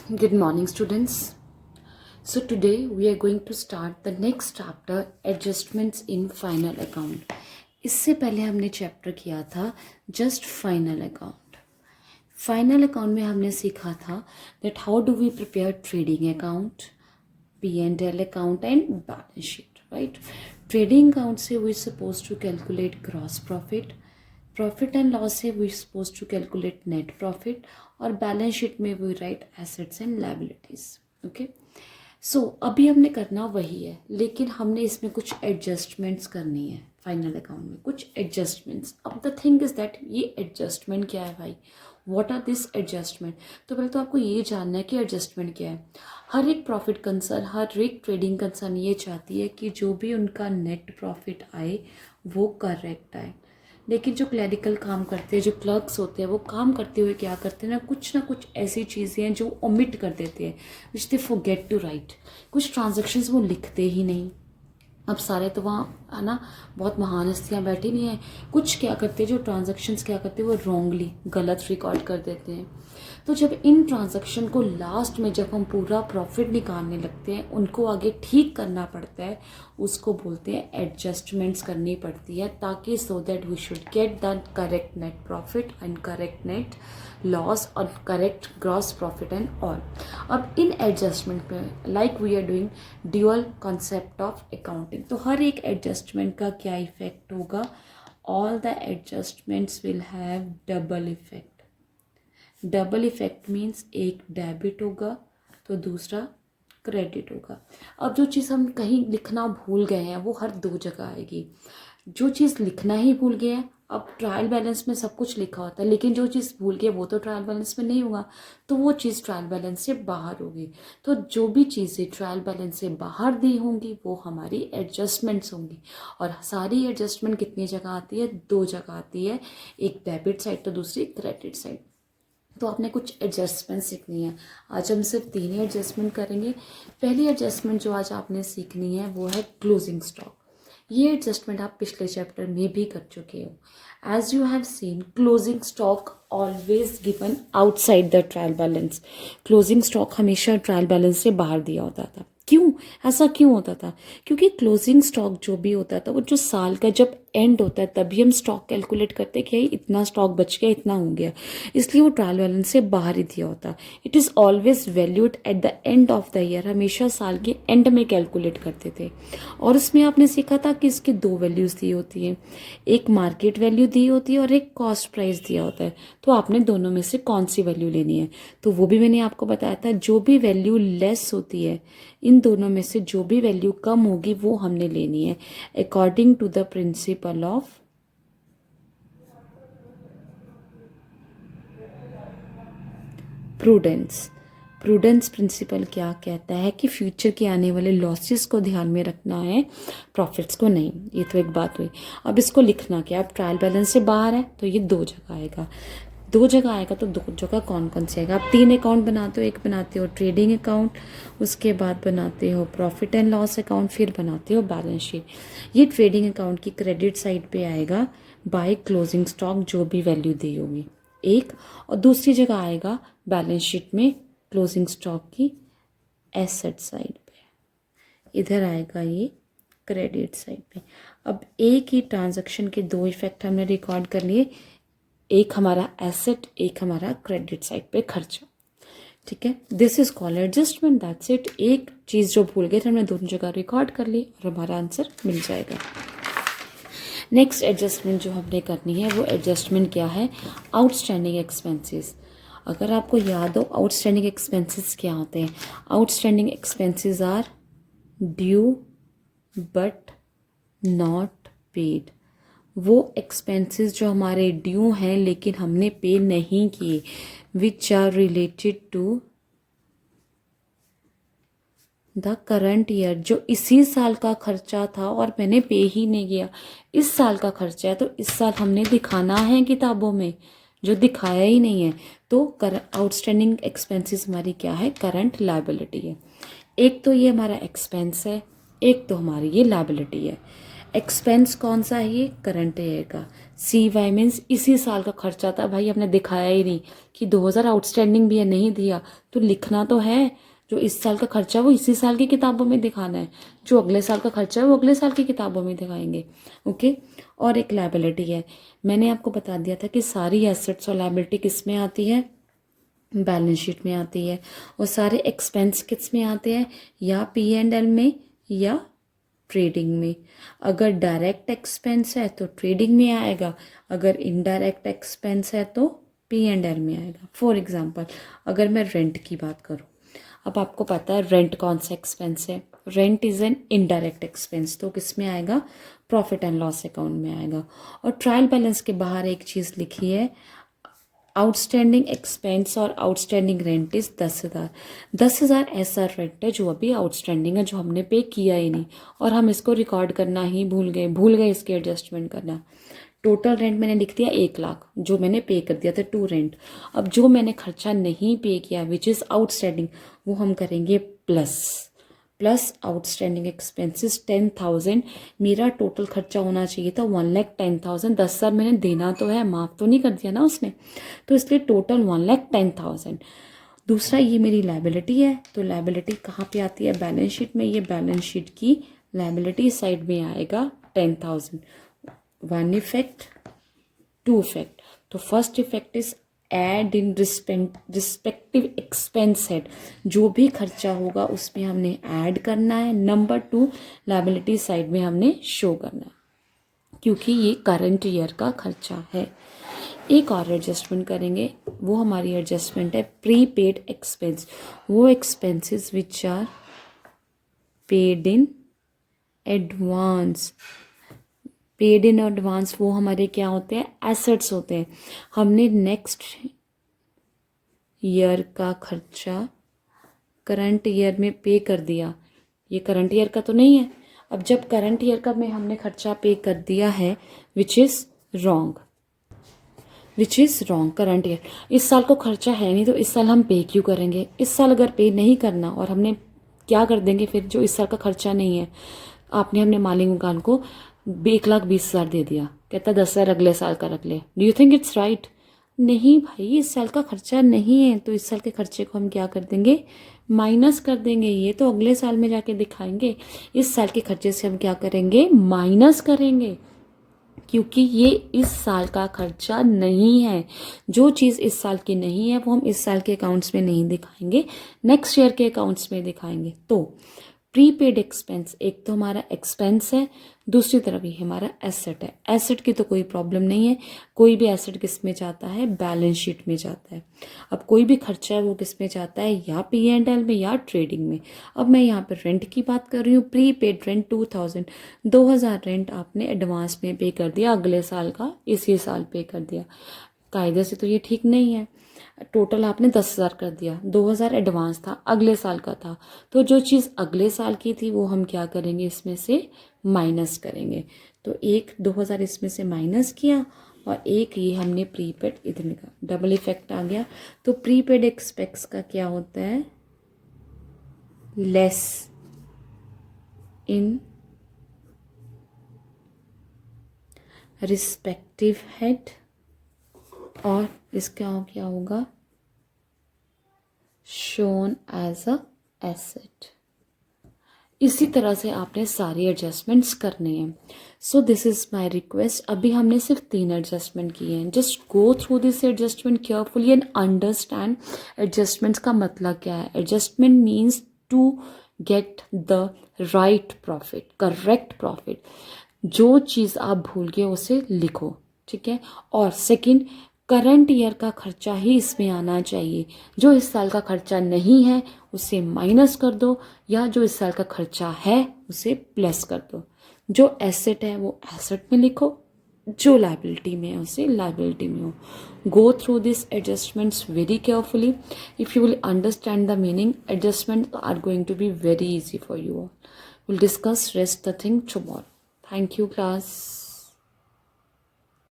Good morning, students. So today we are going to start the next chapter, adjustments in final account. इससे पहले हमने chapter किया था just final account. Final account में हमने सीखा था that how do we prepare trading account, P&L account and balance sheet, right? Trading account से we supposed to calculate gross profit, profit and loss से we suppose to calculate net profit, और balance sheet में we write assets and liabilities. Okay, so अभी हमने करना वही है, लेकिन हमने इसमें कुछ एडजस्टमेंट्स करनी है. फाइनल अकाउंट में कुछ एडजस्टमेंट्स. अब द थिंग इज दैट ये एडजस्टमेंट क्या है भाई, व्हाट आर दिस एडजस्टमेंट. तो पहले तो आपको ये जानना है कि एडजस्टमेंट क्या है. हर एक प्रॉफिट कंसर्न, हर एक ट्रेडिंग कंसर्न ये चाहती है कि जो भी उनका नेट प्रॉफिट आए वो करेक्ट आए. लेकिन जो क्लरिकल काम करते हैं, जो क्लर्क्स होते हैं, वो काम करते हुए क्या करते हैं ना कुछ ऐसी चीज़ें हैं जो ओमिट कर देते हैं, विच दे फॉरगेट टू राइट. कुछ ट्रांजेक्शन्स वो लिखते ही नहीं. अब सारे तो वहाँ है ना, बहुत महान हस्तियाँ बैठी नहीं हैं. कुछ क्या करते हैं, जो ट्रांजेक्शन्स क्या करते हैं वो रॉन्गली गलत रिकॉर्ड कर देते हैं. तो जब इन ट्रांजैक्शन को लास्ट में जब हम पूरा प्रॉफिट निकालने लगते हैं, उनको आगे ठीक करना पड़ता है, उसको बोलते हैं एडजस्टमेंट्स करनी पड़ती है, ताकि so that we should get the correct net profit and correct net loss और correct gross profit and all. अब इन एडजस्टमेंट में like we are doing dual concept of accounting, तो हर एक एडजस्टमेंट का क्या इफेक्ट होगा, all the adjustments will have double effect. Double effect means एक डेबिट होगा तो दूसरा क्रेडिट होगा. अब जो चीज़ हम कहीं लिखना भूल गए हैं वो हर दो जगह आएगी. जो चीज़ लिखना ही भूल गए हैं, अब ट्रायल बैलेंस में सब कुछ लिखा होता है, लेकिन जो चीज़ भूल गए वो तो ट्रायल बैलेंस में नहीं होगा, तो वो चीज़ ट्रायल बैलेंस से बाहर होगी. तो जो भी चीज़ें ट्रायल बैलेंस से बाहर दी होंगी वो हमारी एडजस्टमेंट्स होंगी. और सारी एडजस्टमेंट कितनी जगह आती है, दो जगह आती है, एक डेबिट साइड तो दूसरी क्रेडिट साइड. तो आपने कुछ एडजस्टमेंट सीखनी है. आज हम सिर्फ 3 ही एडजस्टमेंट करेंगे. पहली एडजस्टमेंट जो आज आपने सीखनी है वो है क्लोजिंग स्टॉक. ये एडजस्टमेंट आप पिछले चैप्टर में भी कर चुके हो. As you have seen, closing stock always given outside the trial balance. Closing stock हमेशा ट्रायल बैलेंस से बाहर दिया होता था. क्यों ऐसा क्यों होता था? क्योंकि क्लोजिंग स्टॉक जो भी होता था वो जो साल का जब एंड होता है तभी हम स्टॉक कैलकुलेट करते हैं कि इतना स्टॉक बच गया, इतना हो गया, इसलिए वो ट्रायल बैलेंस से बाहर ही दिया होता. It is always valued at the end of the year. हमेशा साल के एंड में कैलकुलेट करते थे. और उसमें आपने सीखा था कि इसकी 2 वैल्यूज़ दी होती हैं, एक मार्केट वैल्यू दी होती है और एक कॉस्ट प्राइस दिया होता है. तो आपने दोनों में से कौन सी वैल्यू लेनी है, तो वो भी मैंने आपको बताया था. जो भी वैल्यू लेस होती है, इन दोनों में से जो भी वैल्यू कम होगी वो हमने लेनी है, according to the principle of prudence. Prudence principle क्या कहता है कि फ्यूचर के आने वाले लॉसेस को ध्यान में रखना है, प्रॉफिट्स को नहीं. ये तो एक बात हुई. अब इसको लिखना क्या, अब ट्रायल बैलेंस से बाहर है तो ये 2 जगह आएगा. 2 जगह आएगा तो 2 जगह कौन कौन से आएगा. आप 3 अकाउंट बनाते हो. एक बनाते हो ट्रेडिंग अकाउंट, उसके बाद बनाते हो प्रॉफिट एंड लॉस अकाउंट, फिर बनाते हो बैलेंस शीट. ये ट्रेडिंग अकाउंट की क्रेडिट साइड पे आएगा बाय क्लोजिंग स्टॉक, जो भी वैल्यू दी होगी एक. और दूसरी जगह आएगा बैलेंस शीट में क्लोजिंग स्टॉक की एसेट साइड पे. इधर आएगा ये क्रेडिट साइड पे. अब एक ही ट्रांजैक्शन के 2 इफेक्ट हमने रिकॉर्ड कर लिए, एक हमारा एसेट, एक हमारा क्रेडिट साइड पे खर्चा. ठीक है, this is called adjustment. That's it. एक चीज़ जो भूल गए थे हमने दोनों जगह रिकॉर्ड कर ली और हमारा आंसर मिल जाएगा. नेक्स्ट एडजस्टमेंट जो हमने करनी है वो एडजस्टमेंट क्या है, आउटस्टैंडिंग एक्सपेंसेस. अगर आपको याद हो आउटस्टैंडिंग एक्सपेंसेस क्या होते हैं, outstanding expenses are due but not paid. वो एक्सपेंसेस जो हमारे ड्यू हैं लेकिन हमने पे नहीं किए, which are related to the current year. जो इसी साल का खर्चा था और मैंने पे ही नहीं किया, इस साल का खर्चा है तो इस साल हमने दिखाना है किताबों में, जो दिखाया ही नहीं है. तो आउटस्टैंडिंग एक्सपेंसेस हमारी क्या है, करंट लायबिलिटी है. एक तो ये हमारा एक्सपेंस है, एक तो हमारी ये लायबिलिटी है. एक्सपेंस कौन सा है ये? करंट ईयर का। सी वाई मीन्स इसी साल का खर्चा था। भाई हमने दिखाया ही नहीं कि 2000 आउटस्टैंडिंग भी है, नहीं दिया तो लिखना तो है। जो इस साल का खर्चा है वो इसी साल की किताबों में दिखाना है, जो अगले साल का खर्चा है वो अगले साल की किताबों में दिखाएंगे। ओके। और एक लायबिलिटी है, मैंने आपको बता दिया था कि सारी एसेट्स और लायबिलिटी किस में आती है? बैलेंस शीट में आती है। और सारे एक्सपेंस किस में आते हैं? या पी एंड एल में या ट्रेडिंग में। अगर डायरेक्ट एक्सपेंस है तो ट्रेडिंग में आएगा, अगर इनडायरेक्ट एक्सपेंस है तो पी एंड एल में आएगा। फॉर एग्जांपल अगर मैं रेंट की बात करूँ, अब आपको पता है रेंट कौन सा एक्सपेंस है? Rent is an indirect expense, तो किस में आएगा? प्रॉफिट एंड लॉस अकाउंट में आएगा। और ट्रायल बैलेंस के बाहर एक चीज़ लिखी है, आउटस्टैंडिंग एक्सपेंस और आउटस्टैंडिंग रेंट इज 10,000। 10,000 ऐसा रेंट है जो अभी आउटस्टैंडिंग है, जो हमने पे किया ही नहीं, और हम इसको रिकॉर्ड करना ही भूल गए इसके एडजस्टमेंट करना। टोटल रेंट मैंने लिख दिया 1,00,000, जो मैंने पे कर दिया था टू रेंट। अब जो मैंने खर्चा नहीं पे किया विच इज़ आउटस्टैंडिंग, वो हम करेंगे प्लस आउटस्टैंडिंग एक्सपेंसेस 10,000। मेरा टोटल खर्चा होना चाहिए था 1,10,000। 10,000 मैंने देना तो है, माफ़ तो नहीं कर दिया ना उसने, तो इसलिए टोटल 1,10,000। दूसरा ये मेरी लायबिलिटी है, तो लायबिलिटी कहाँ पे आती है? बैलेंस शीट में। ये बैलेंस शीट की लायबिलिटी साइड में आएगा 10,000। One effect, two effect. तो first effect is add in respective expense head, जो भी खर्चा होगा उसमें हमने ऐड करना है। नंबर 2, लायबिलिटी साइड में हमने शो करना है, क्योंकि ये करंट ईयर का खर्चा है। एक और एडजस्टमेंट करेंगे, वो हमारी एडजस्टमेंट है प्रीपेड एक्सपेंस। वो expenses which are paid in advance. Paid in advance वो हमारे क्या होते हैं? एसेट्स होते हैं। हमने नेक्स्ट ईयर का खर्चा करंट ईयर में पे कर दिया, ये करंट ईयर का तो नहीं है। अब जब करंट ईयर का में हमने खर्चा पे कर दिया है which is wrong current year. इस साल को खर्चा है नहीं, तो इस साल हम पे क्यों करेंगे? इस साल अगर पे नहीं करना, और हमने क्या कर देंगे फिर? जो इस साल का खर्चा नहीं है, हमने मालिक मकान को 1,20,000 दे दिया, कहता 10,000 अगले साल का रख ले। Do you think it's right? नहीं भाई, इस साल का खर्चा नहीं है, तो इस साल के खर्चे को हम क्या कर देंगे? माइनस कर देंगे। ये तो अगले साल में जाके दिखाएंगे। इस साल के खर्चे से हम क्या करेंगे? माइनस करेंगे, क्योंकि ये इस साल का खर्चा नहीं है। जो चीज़ इस साल की नहीं है वो हम इस साल के अकाउंट्स में नहीं दिखाएंगे, नेक्स्ट ईयर के अकाउंट्स में दिखाएंगे। तो प्रीपेड एक्सपेंस एक तो हमारा एक्सपेंस है, दूसरी तरफ ये हमारा एसेट है। एसेट की तो कोई प्रॉब्लम नहीं है, कोई भी एसेट किस में जाता है? बैलेंस शीट में जाता है। अब कोई भी खर्चा है वो किस में जाता है? या पी एंड एल में या ट्रेडिंग में। अब मैं यहाँ पर रेंट की बात कर रही हूँ। प्रीपेड रेंट 2,000 रेंट आपने एडवांस में पे कर दिया, अगले साल का इसी साल पे कर दिया। कायदे से तो ये ठीक नहीं है। टोटल आपने 10,000 कर दिया, 2,000 एडवांस था, अगले साल का था, तो जो चीज़ अगले साल की थी वो हम क्या करेंगे? इसमें से माइनस करेंगे। तो 2,000 इसमें से माइनस किया, और एक ये हमने प्रीपेड इतने का डबल इफेक्ट आ गया। तो प्रीपेड एक्सपेंस का क्या होता है? लेस इन रिस्पेक्टिव हेड, और इसका क्या होगा? Shown as a asset. इसी तरह से आपने सारी एडजस्टमेंट्स करने हैं। So this is my request. अभी हमने सिर्फ 3 एडजस्टमेंट किए हैं। Just go through this adjustment carefully and understand adjustments का मतलब क्या है। Adjustment means to get the right profit, correct profit. जो चीज़ आप भूल गए उसे लिखो, ठीक है। और सेकंड, करंट ईयर का खर्चा ही इसमें आना चाहिए। जो इस साल का खर्चा नहीं है उसे माइनस कर दो, या जो इस साल का खर्चा है उसे प्लस कर दो। जो एसेट है वो एसेट में लिखो, जो लायबिलिटी में है उसे लायबिलिटी में हो। Go through this adjustments very carefully. If you will understand the meaning, adjustment are going to be very easy for you all. Will discuss rest the thing tomorrow. Thank you class.